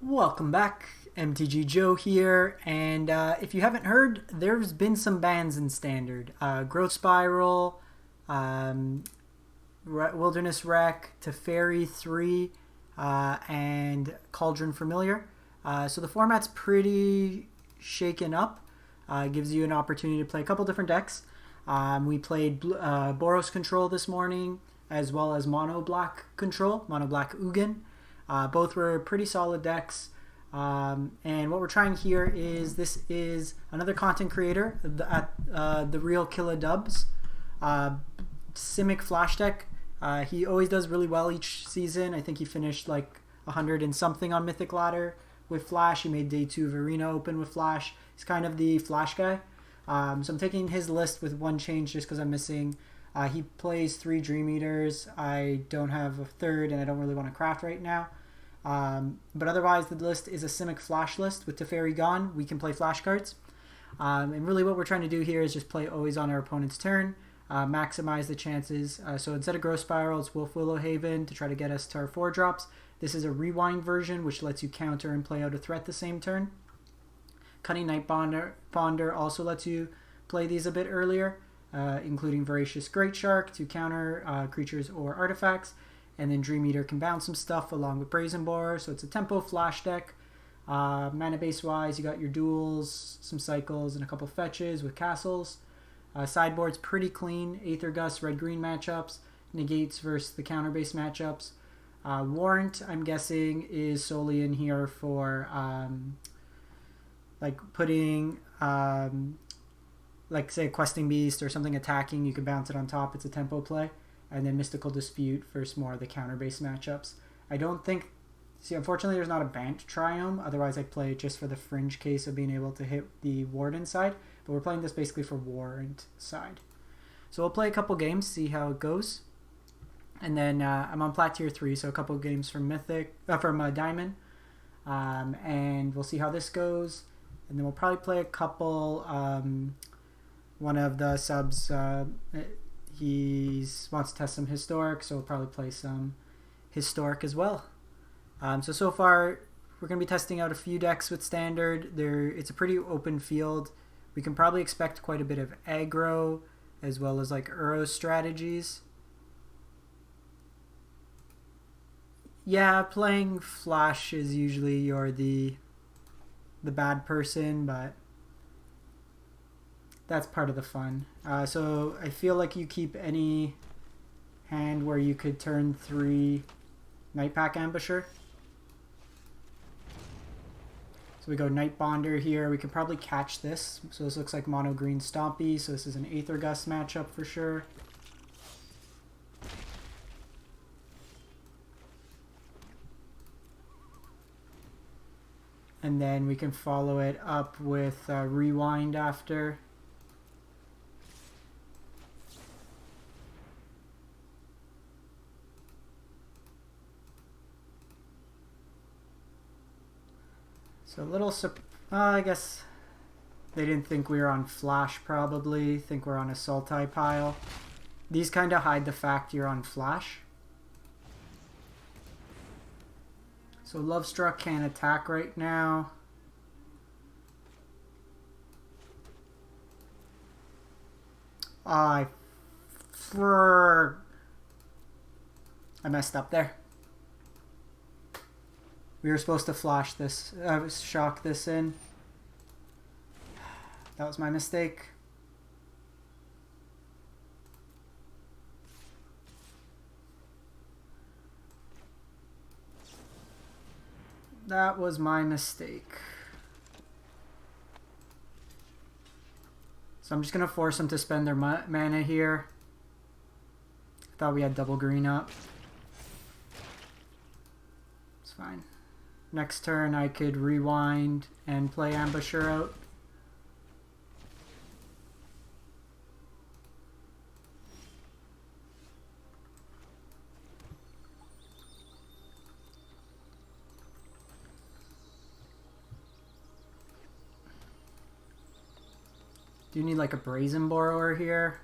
Welcome back, MTG Joe here, and if you haven't heard, there's been some bans in Standard. Growth Spiral, Wilderness Wreck, Teferi 3, and Cauldron Familiar. So the format's pretty shaken up. Gives you an opportunity to play a couple different decks. We played Boros Control this morning, as well as Mono Black Control, Mono Black Ugin. Both were pretty solid decks. And what we're trying here is, this is another content creator at the real killadubs, Simic Flash deck. He always does really well each season. I think he finished like 100 and something on Mythic Ladder with Flash. He made day 2 of Arena Open with Flash. He's kind of the Flash guy. So I'm taking his list with one change just because I'm missing. He plays 3 Dream Eaters. I don't have a third, and I don't really want to craft right now. But otherwise, the list is a Simic Flash list. With Teferi gone, we can play Flash cards. And really what we're trying to do here is just play always on our opponent's turn, maximize the chances. So instead of Growth Spiral, it's Wolfwillow Haven to try to get us to our 4 drops. This is a rewind version, which lets you counter and play out a threat the same turn. Cunning Nightbonder also lets you play these a bit earlier, including Voracious Greatshark to counter creatures or artifacts. And then Dream Eater can bounce some stuff along with Brazen Borrower. So it's a tempo Flash deck. Mana base wise, you got your duels, some cycles, and a couple fetches with castles. Sideboard's pretty clean. Aether Gust, red-green matchups. Negates versus the counter-based matchups. Warrant, I'm guessing, is solely in here for like putting like say a Questing Beast or something attacking. You can bounce it on top. It's a tempo play. And then Mystical Dispute versus more of the counter-based matchups. I don't think... See, unfortunately, there's not a Bant Triome. Otherwise, I'd play it just for the fringe case of being able to hit the Warden side. But we're playing this basically for Warrant side. So we'll play a couple games, see how it goes. And then I'm on Plat Tier 3, so a couple games from Diamond. And we'll see how this goes. And then we'll probably play a couple... one of the subs... he wants to test some Historic, so we'll probably play some Historic as well. So far, we're going to be testing out a few decks with Standard. It's a pretty open field. We can probably expect quite a bit of aggro, as well as like Uro strategies. Yeah, playing Flash is usually you're the bad person, but that's part of the fun. So I feel like you keep any hand where you could turn 3 Nightpack Ambusher. So we go Nightbonder here. We could probably catch this. So this looks like mono green Stompy. So this is an Aether Gust matchup for sure. And then we can follow it up with Rewind after. So a little, I guess they didn't think we were on Flash probably, think we're on a Sultai pile. These kind of hide the fact you're on Flash. So Lovestruck can't attack right now. I messed up there. We were supposed to flash this, shock this in. That was my mistake. That was my mistake. So I'm just going to force them to spend their mana here. I thought we had double green up. It's fine. Next turn I could rewind and play Ambusher out. Do you need like a Brazen Borrower here?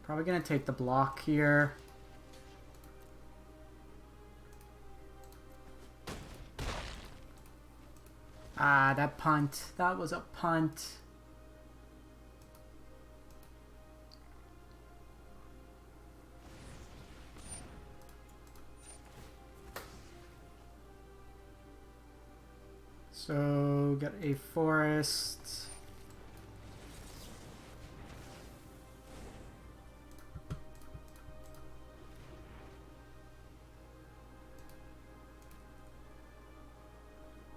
Probably going to take the block here. Ah, that punt. That was a punt. So, get a forest.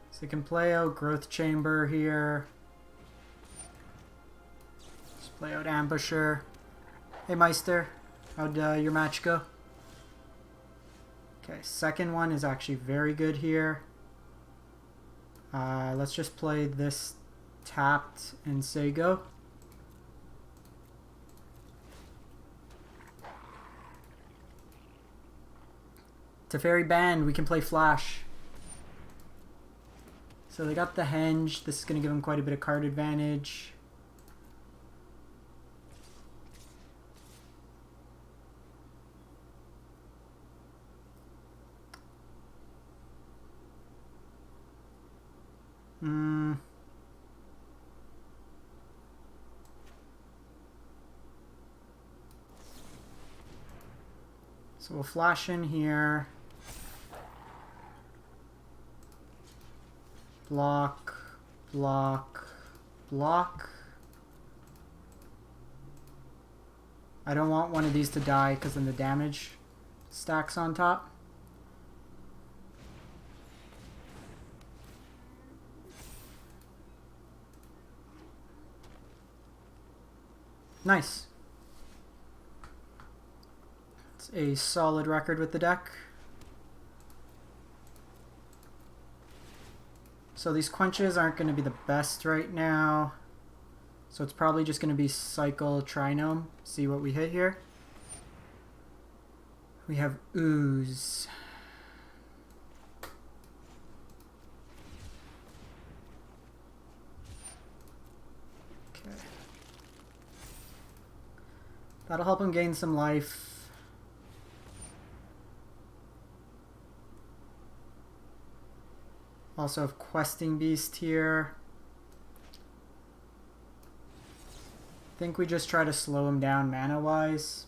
So you can play out Growth Chamber here. Just play out Ambusher. Hey Meister, how'd your match go? Okay, second one is actually very good here. Let's just play this tapped and say go. Teferi banned, we can play Flash. So they got the Henge. This is going to give them quite a bit of card advantage. So we'll flash in here. Block, block, block. I don't want one of these to die because then the damage stacks on top. Nice. It's a solid record with the deck. So these quenches aren't going to be the best right now. So it's probably just going to be cycle Trinome. See what we hit here. We have Ooze. Okay. That'll help him gain some life. Also have Questing Beast here. I think we just try to slow him down mana-wise.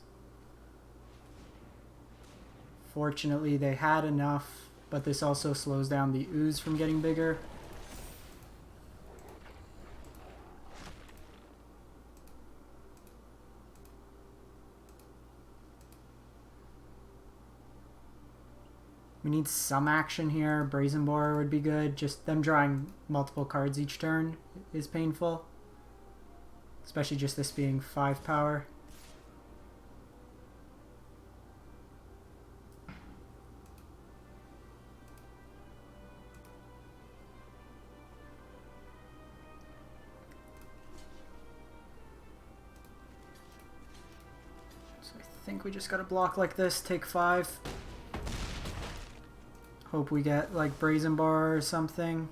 Fortunately, they had enough, but this also slows down the Ooze from getting bigger. We need some action here. Brazen Borrower would be good. Just them drawing multiple cards each turn is painful. Especially just this being 5 power. So I think we just gotta block like this, take 5. Hope we get like Brazen Borrower or something.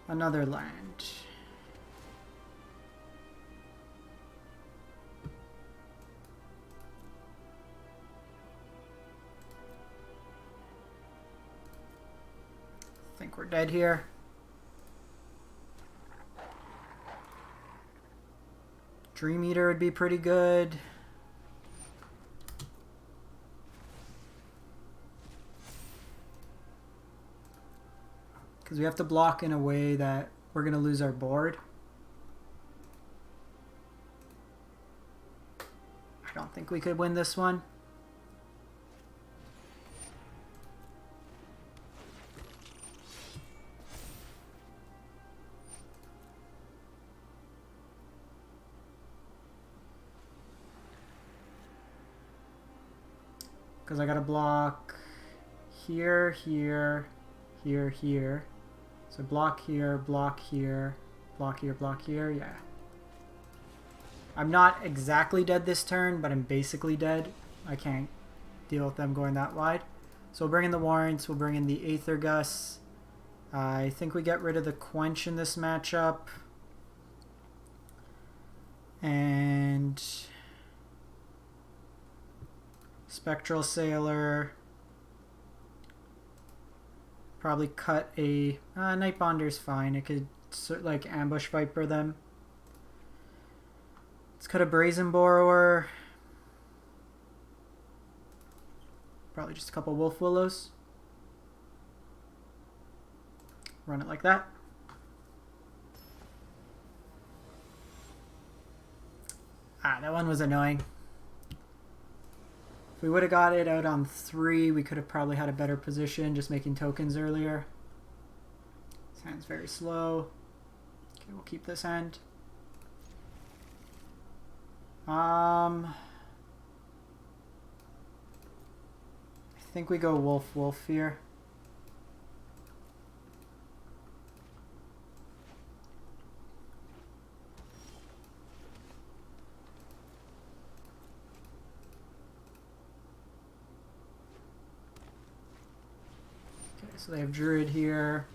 Another land. I think we're dead here. Dream Eater would be pretty good. Because we have to block in a way that we're going to lose our board. I don't think we could win this one. Because I got to block here, here, here, here. So block here, block here, block here, block here, yeah. I'm not exactly dead this turn, but I'm basically dead. I can't deal with them going that wide. So we'll bring in the Warrants, we'll bring in the Aether Gust. I think we get rid of the Quench in this matchup. And Spectral Sailor. Probably cut a Nightbonder's fine. It could like ambush viper them. Let's cut a Brazen Borrower. Probably just a couple Wolfwillows. Run it like that. That one was annoying. If we would have got it out on 3, we could have probably had a better position just making tokens earlier. This hand's very slow. Okay, we'll keep this hand. I think we go Wolf here. So they have Druid here.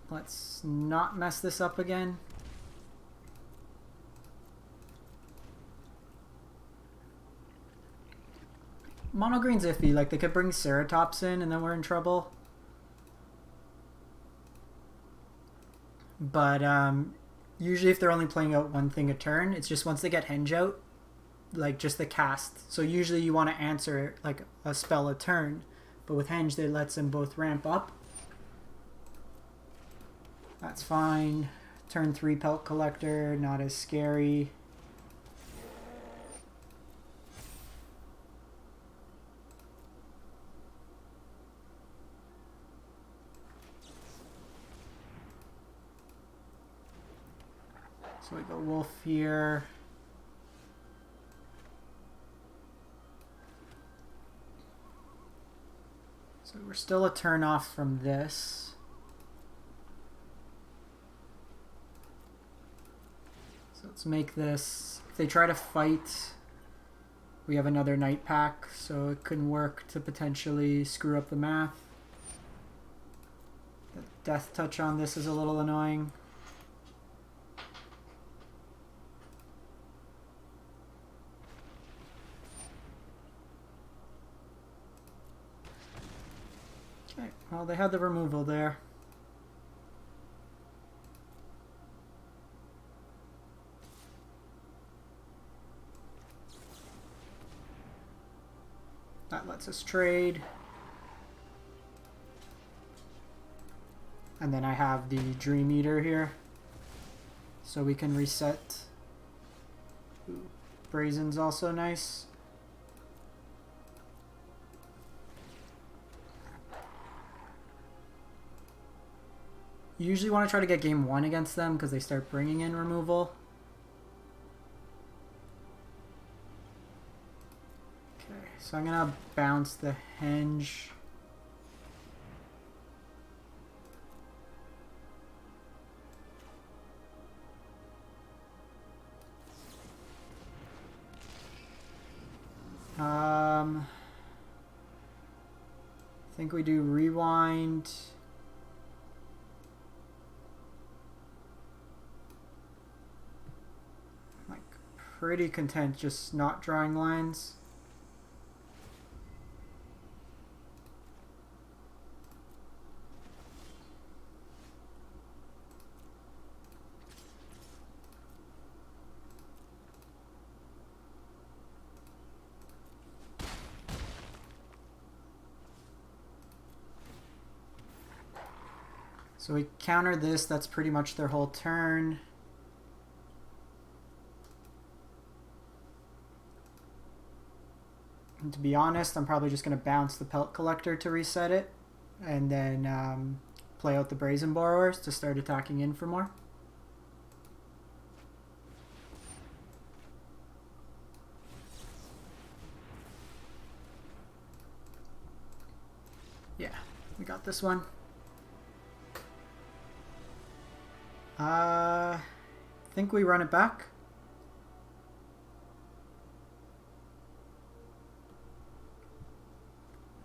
Let's not mess this up again. Mono green's iffy, like they could bring Ceratops in and then we're in trouble. But usually if they're only playing out one thing a turn, it's just once they get Henge out, like just the cast. So usually you want to answer like a spell a turn, but with Henge it lets them both ramp up. That's fine. Turn 3 Pelt Collector, not as scary. So we go Wolf here. So we're still a turn off from this. So let's make this, if they try to fight, we have another Nightpack, so it can work to potentially screw up the math. The Death Touch on this is a little annoying. Okay, well they had the removal there. That lets us trade. And then I have the Dream Eater here. So we can reset. Ooh, Brazen's also nice. You usually want to try to get game 1 against them because they start bringing in removal. Okay, so I'm going to bounce the Henge. I think we do Rewind. Like, pretty content just not drawing lines. So we counter this, that's pretty much their whole turn. And to be honest, I'm probably just going to bounce the Pelt Collector to reset it, and then play out the Brazen Borrowers to start attacking in for more. Yeah, we got this one. I think we run it back.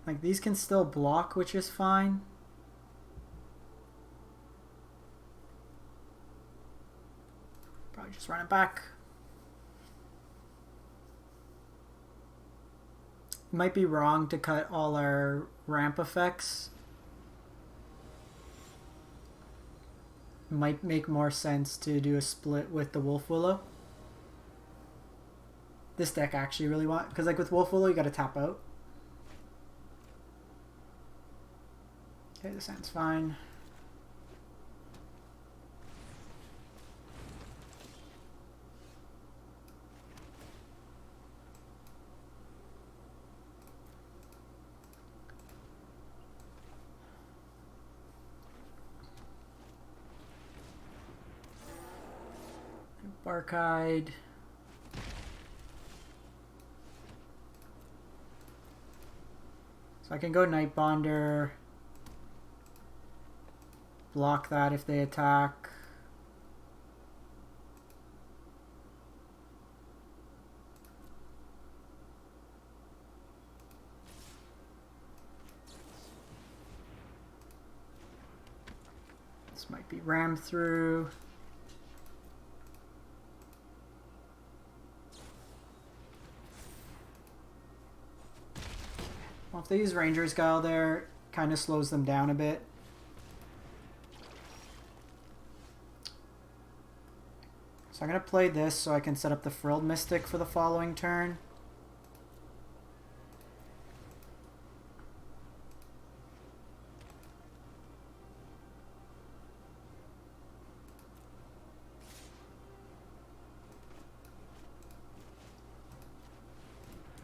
Like, these can still block, which is fine. Probably just run it back. Might be wrong to cut all our ramp effects. Might make more sense to do a split with the Wolfwillow. This deck actually really want, because like with Wolfwillow you gotta tap out. Okay, this hand's fine. Barkide. So I can go Nightbonder, block that if they attack. This might be ram through. Well, if they use Ranger's Guile there, kind of slows them down a bit. So I'm going to play this so I can set up the Frilled Mystic for the following turn.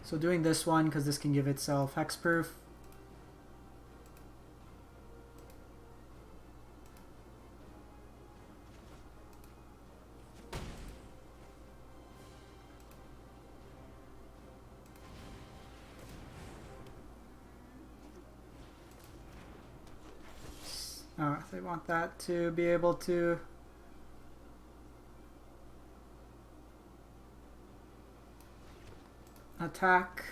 So doing this one because this can give itself hexproof. Oh, they want that to be able to attack.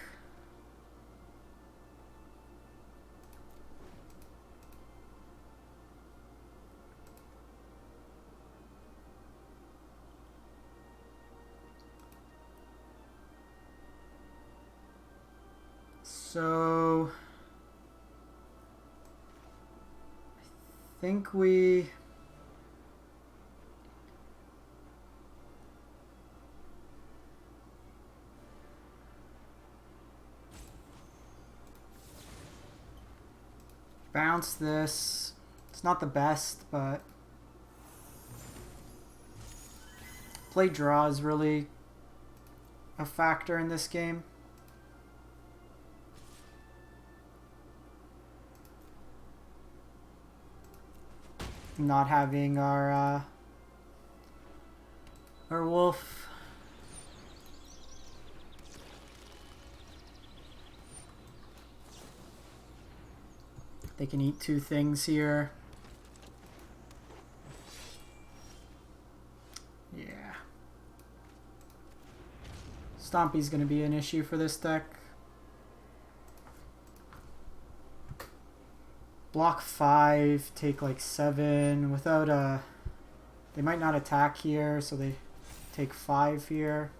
So I think we bounce this. It's not the best, but play draw is really a factor in this game. Not having our wolf. They can eat two things here. Yeah. Stompy's going to be an issue for this deck. Block 5, take like 7 without a... They might not attack here, so they take 5 here.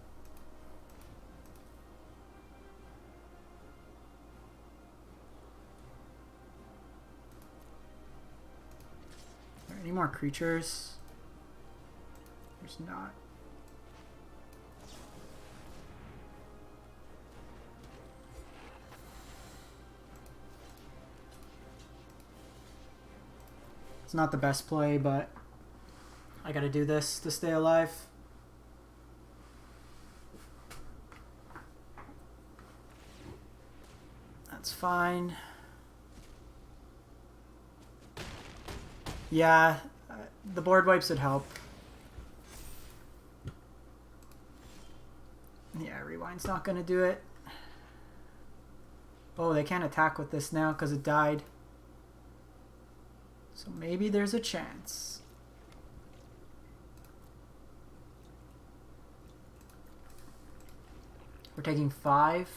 Are there any more creatures? There's not. It's not the best play, but I gotta do this to stay alive. That's fine. Yeah, the board wipes would help. Yeah, rewind's not gonna do it. Oh, they can't attack with this now because it died. So maybe there's a chance. We're taking 5.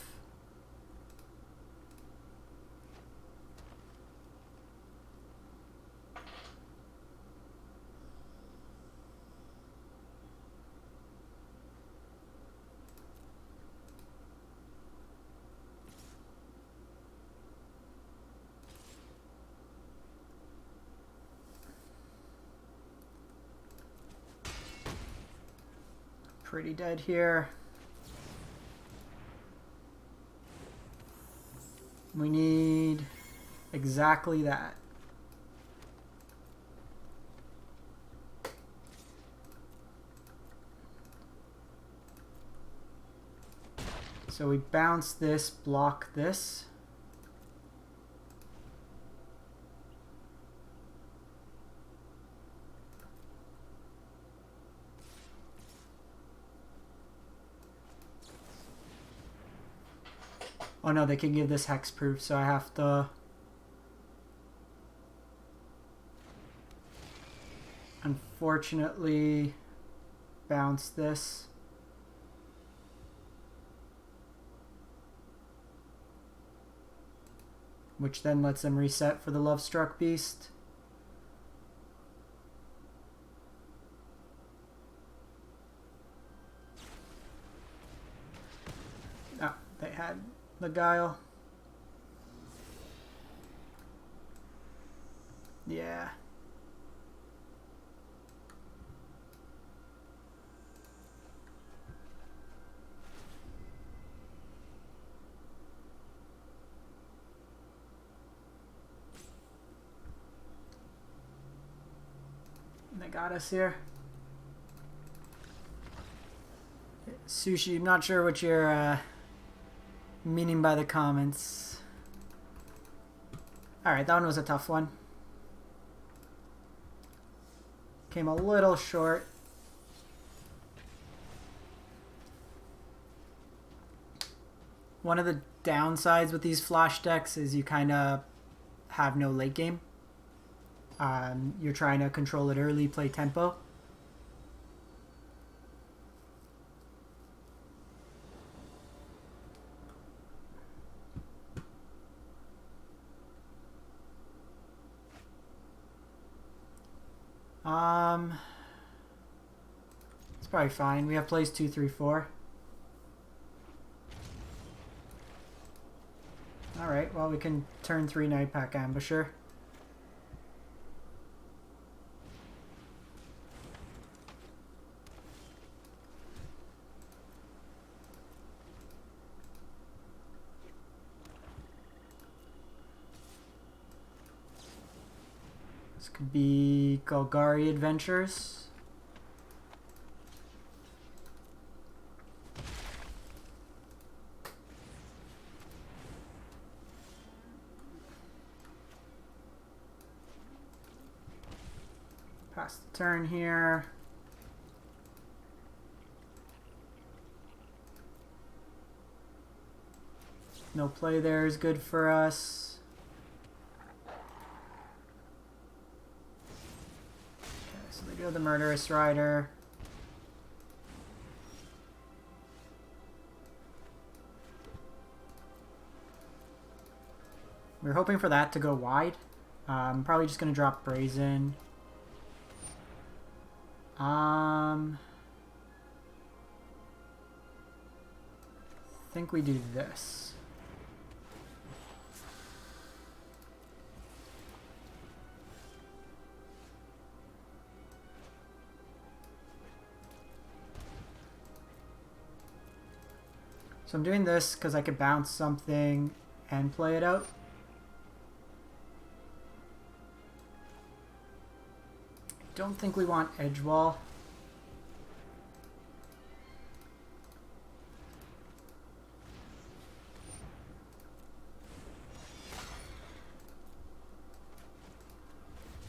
pretty dead here. We need exactly that. So we bounce this, block this. Oh no, they can give this hexproof, so I have to... unfortunately bounce this. Which then lets them reset for the Lovestruck Beast. Oh, they had the Guile. Yeah. They got us here. Sushi, I'm not sure what you're meaning by the comments. Alright, that one was a tough one. Came a little short. One of the downsides with these flash decks is you kind of have no late game. You're trying to control it early, play tempo. It's probably fine. We have plays 2, 3, 4. Alright, well we can turn 3 Nightpack Ambusher. This could be Golgari Adventures. Pass the turn here. No play there is good for us. Okay, so they go the Murderous Rider. We're hoping for that to go wide. I'm probably just going to drop Brazen. I think we do this. So I'm doing this because I could bounce something and play it out. Don't think we want edge wall.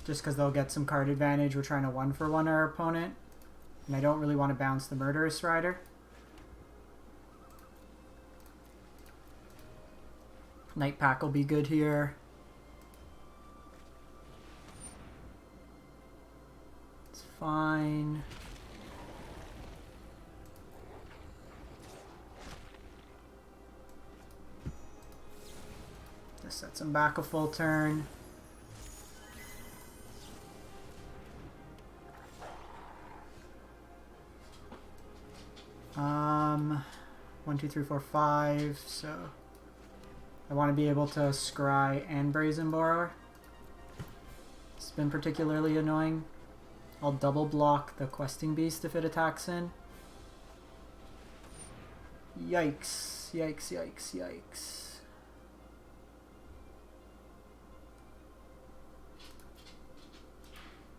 Just because they'll get some card advantage. We're trying to 1-for-1 our opponent. And I don't really want to bounce the Murderous Rider. Nightpack will be good here. Fine. Just sets him back a full turn. One, two, three, four, five. So I want to be able to scry and Brazen Borrower. It's been particularly annoying. I'll double block the Questing Beast if it attacks in. Yikes. Yikes, yikes, yikes.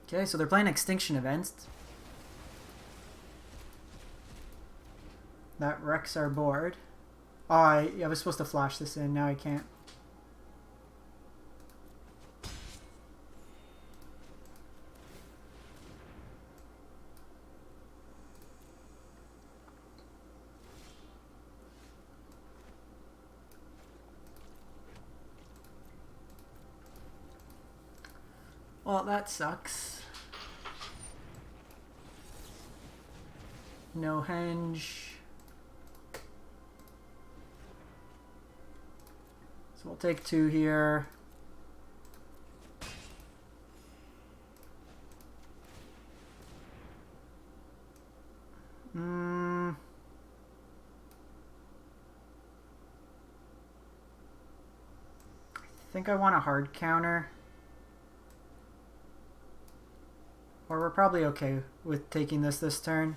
Okay, so they're playing Extinction Events. That wrecks our board. Oh, I was supposed to flash this in. Now I can't. Well, that sucks. No henge. So we'll take 2 here. I think I want a hard counter. Or we're probably okay with taking this turn.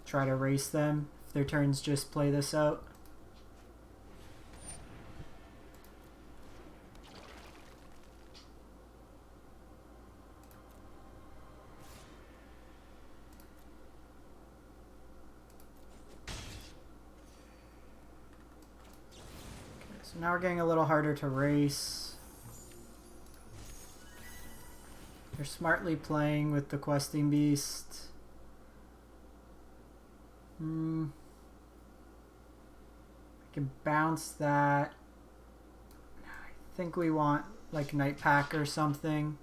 Try to race them. If their turns just play this out. Okay, so now we're getting a little harder to race. They're smartly playing with the questing beast. I can bounce that. I think we want like Nightpack or something.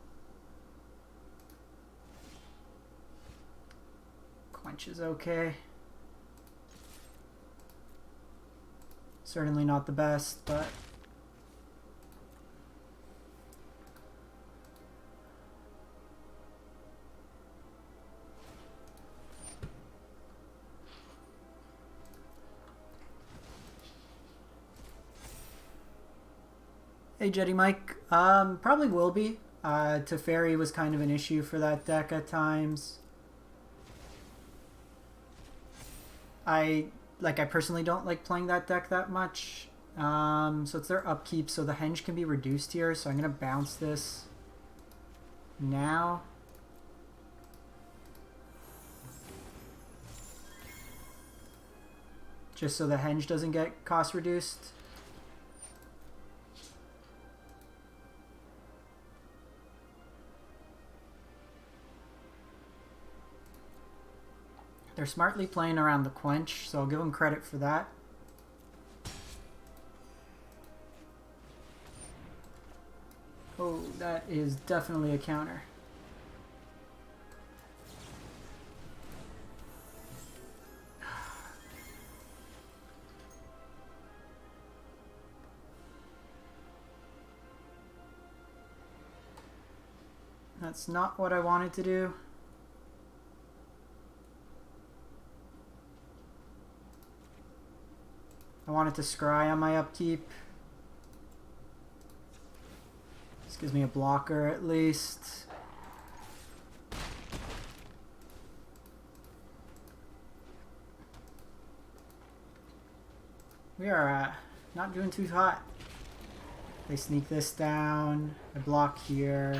Quench is okay. Certainly not the best, but hey Jetty Mike, probably will be. Teferi was kind of an issue for that deck at times. I personally don't like playing that deck that much. So it's their upkeep, so the henge can be reduced here. So I'm gonna bounce this now. Just so the henge doesn't get cost reduced. They're smartly playing around the Quench, so I'll give them credit for that. Oh, that is definitely a counter. That's not what I wanted to do. I wanted to scry on my upkeep. This gives me a blocker at least. We are not doing too hot. They sneak this down. I block here.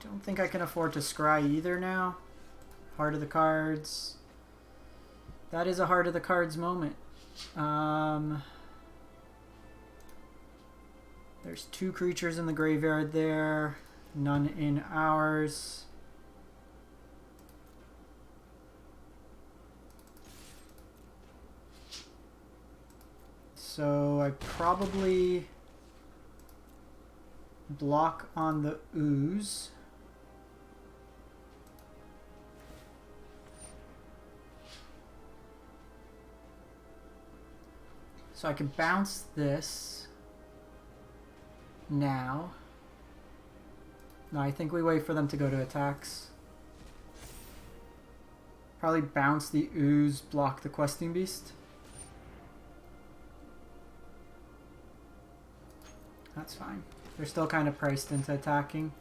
Don't think I can afford to scry either now. Heart of the cards. That is a heart of the cards moment. There's 2 creatures in the graveyard there. None in ours. So I probably block on the ooze. So I can bounce this now. No, I think we wait for them to go to attacks. Probably bounce the ooze, block the questing beast. that's fine. They're still kind of priced into attacking.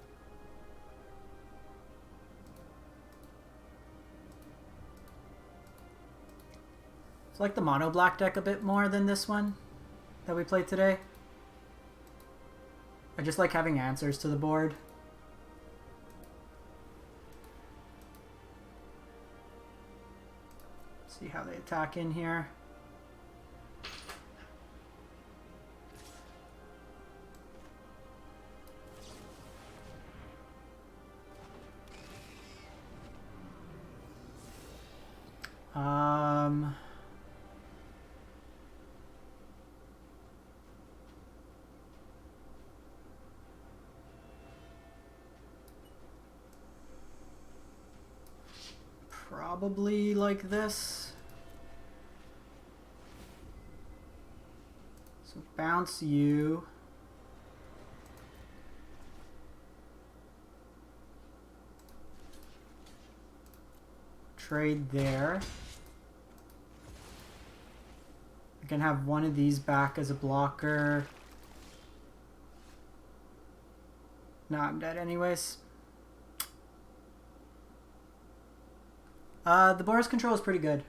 It's like the mono black deck a bit more than this one that we played today. I just like having answers to the board. See how they attack in here. Probably like this. So bounce you. Trade there. I can have one of these back as a blocker. No, I'm dead anyways. The Boros control is pretty good.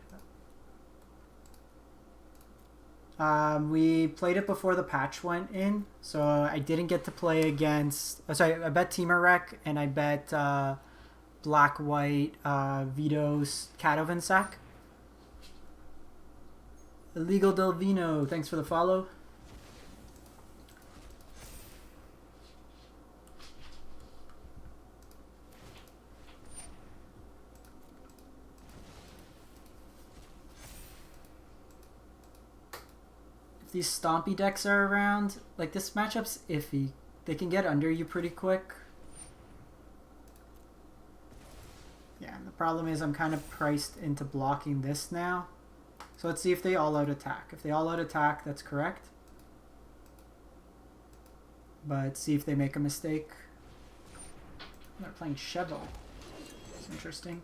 We played it before the patch went in, so I didn't get to play against... Oh, sorry, I bet Teamer Wreck, and I bet Black-White Vito's Catovan Sack. Illegal Delvino, thanks for the follow. These stompy decks are around, like this matchup's iffy. They can get under you pretty quick. Yeah, and the problem is I'm kind of priced into blocking this now. So let's see if they all out attack. If they all out attack, that's correct. But see if they make a mistake. They're playing Cheval. It's interesting.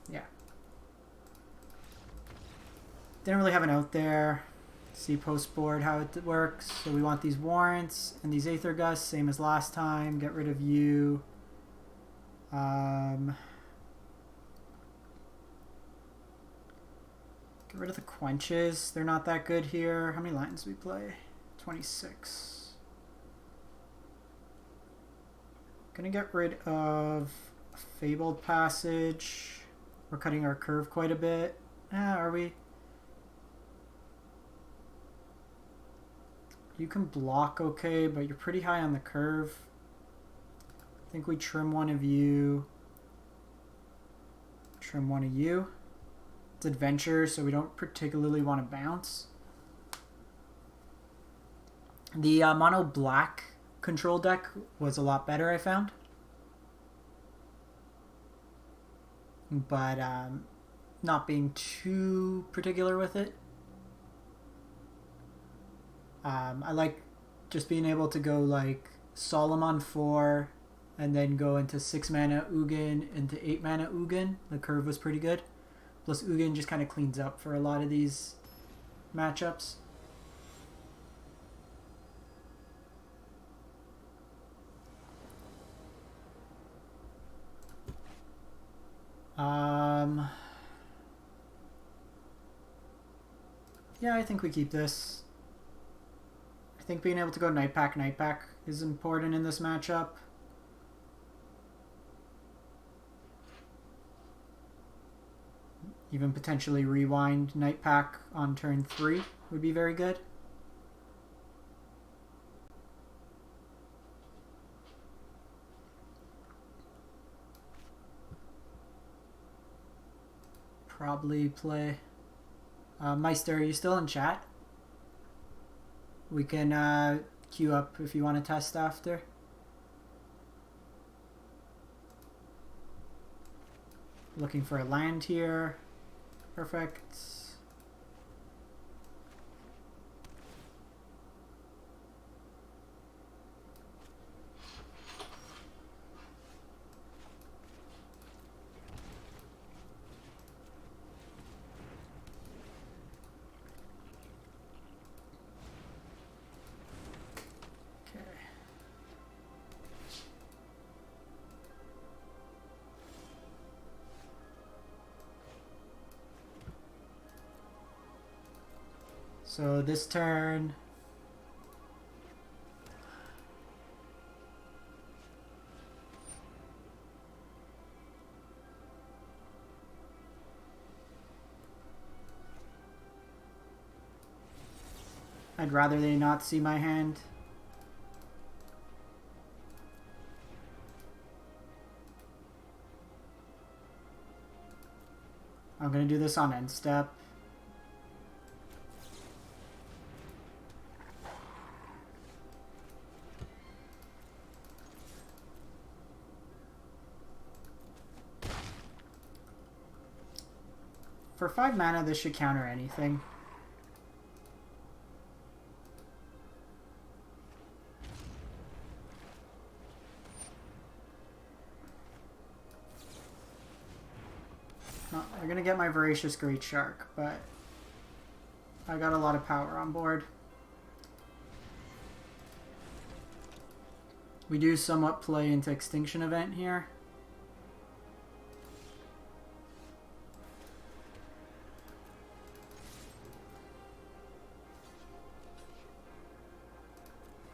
Yeah. Didn't really have an out there. See post board how it works. So we want these Warrants and these Aether Gust, same as last time. Get rid of you. Get rid of the Quenches. They're not that good here. How many lines do we play? 26. Gonna get rid of Fabled Passage. We're cutting our curve quite a bit. Are we? You can block okay, but you're pretty high on the curve. I think we trim one of you. Trim one of you. It's adventure, so we don't particularly want to bounce. The mono black control deck was a lot better, I found. But not being too particular with it. I like just being able to go like Solemn on 4 and then go into 6 mana Ugin into 8 mana Ugin. The curve was pretty good. Plus Ugin just kind of cleans up for a lot of these matchups. Yeah, I think we keep this. I think being able to go Nightpack is important in this matchup. Even potentially rewind Nightpack on turn 3 would be very good. Probably play... Meister, are you still in chat? We can queue up if you want to test after. Looking for a land here. Perfect. So this turn, I'd rather they not see my hand. I'm going to do this on end step. For 5 mana, this should counter anything. Oh, they're going to get my Voracious Greatshark, but I got a lot of power on board. We do somewhat play into Extinction Event here.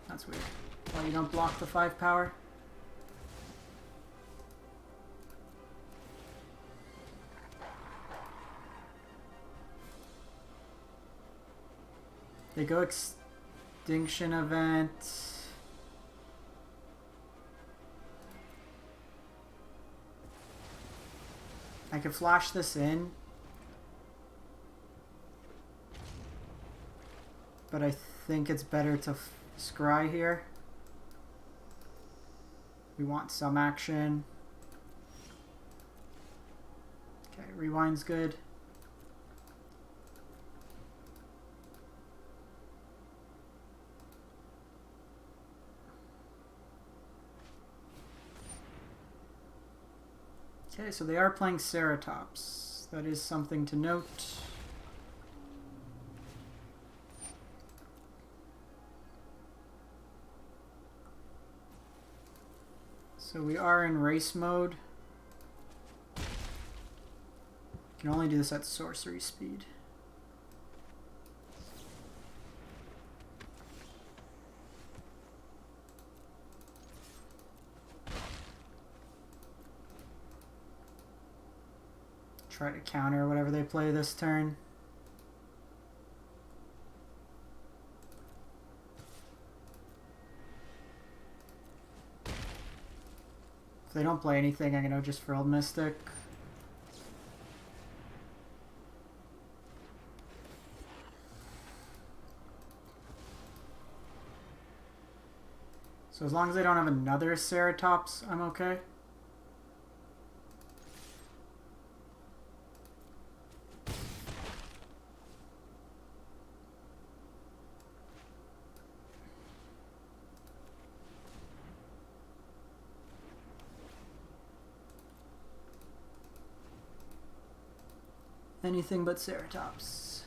That's weird. Well, you don't block the 5 power. They go Extinction Event. I could flash this in. But I think it's better to scry here. We want some action. Okay, rewind's good. Okay, so they are playing Ceratops. That is something to note. So we are in race mode. Can only do this at sorcery speed. Try to counter whatever they play this turn. If they don't play anything, I'm gonna just Frilled Mystic. So as long as they don't have another Ceratops, I'm okay. Anything but Ceratops.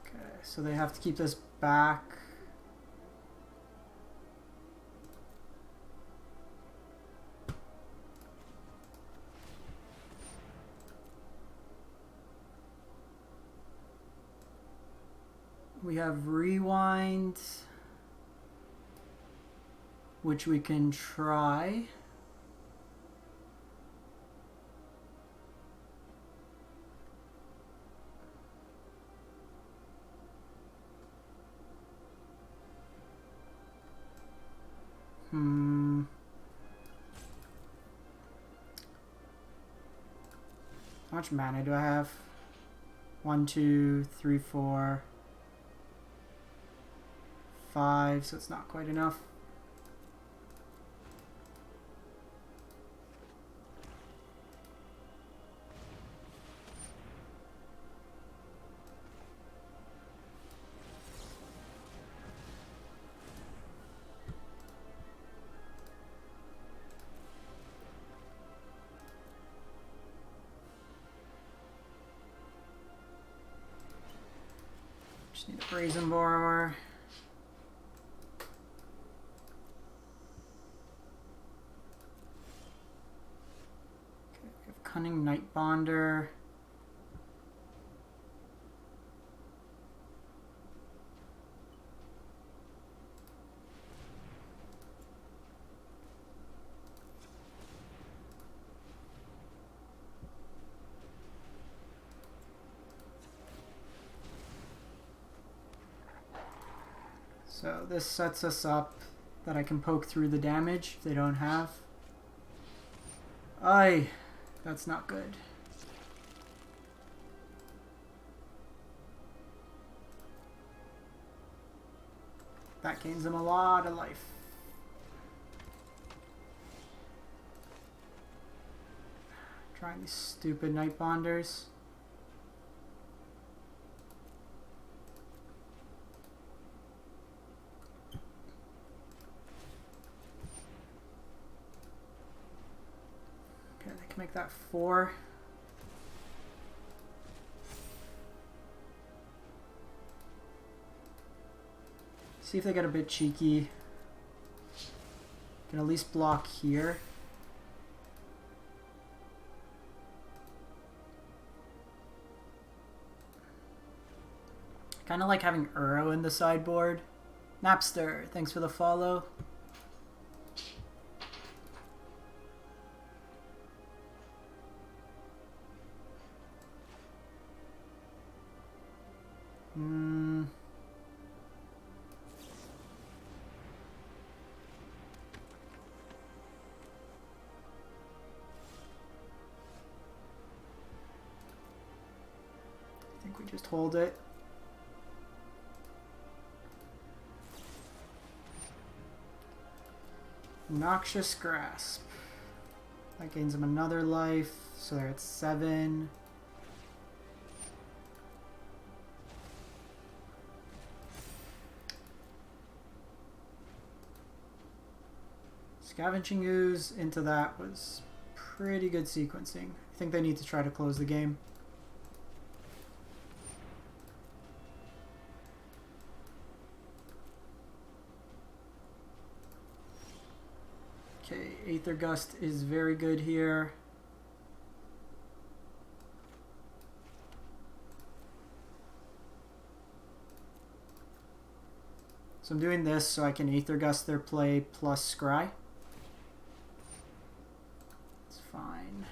Okay, so they have to keep this back. We have Rewind, which we can try. How much mana do I have? 1, 2, 3, 4, 5, so it's not quite enough. Just need a Brazen Borrower. Okay, we have Cunning Nightbonder. So this sets us up that I can poke through the damage if they don't have. Aye, that's not good. That gains them a lot of life. Trying these stupid Nightbonders. Make that 4. See if they get a bit cheeky. Can at least block here. Kind of like having Uro in the sideboard. Napster, thanks for the follow. I think we just hold it. Noxious Grasp. That gains them another life, so they're at 7. Scavenging Ooze into that was pretty good sequencing. I think they need to try to close the game. Okay, Aether Gust is very good here. So I'm doing this so I can Aether Gust their play plus Scry. It's fine.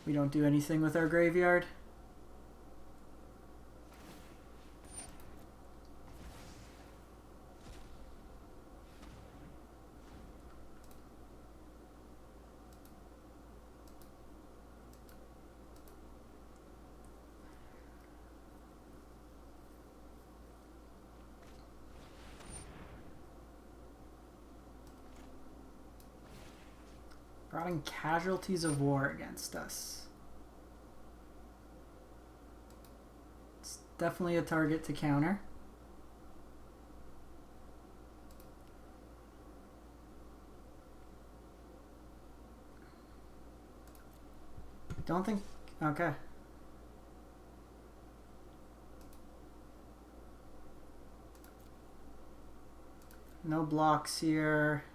We don't do anything with our graveyard. Brought in Casualties of War against us. It's definitely a target to counter. Don't think... okay. No blocks here.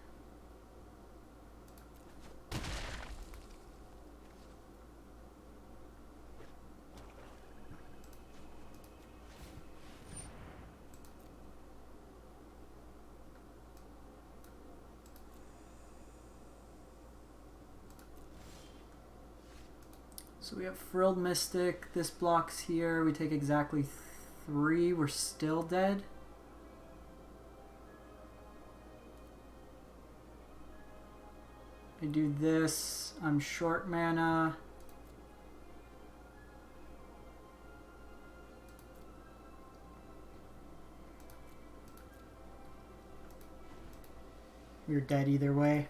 So we have Frilled Mystic, this blocks here, we take exactly 3, we're still dead. I do this, I'm short mana. We're dead either way.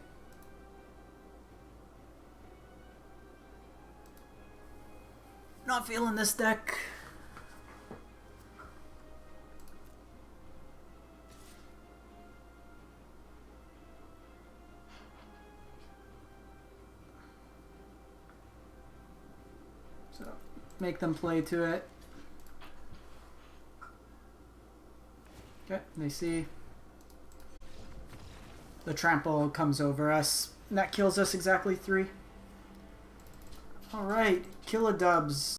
Not feeling this deck. make them play to it. Okay, they see. The trample comes over us. And that kills us exactly 3. Alright, killadubs.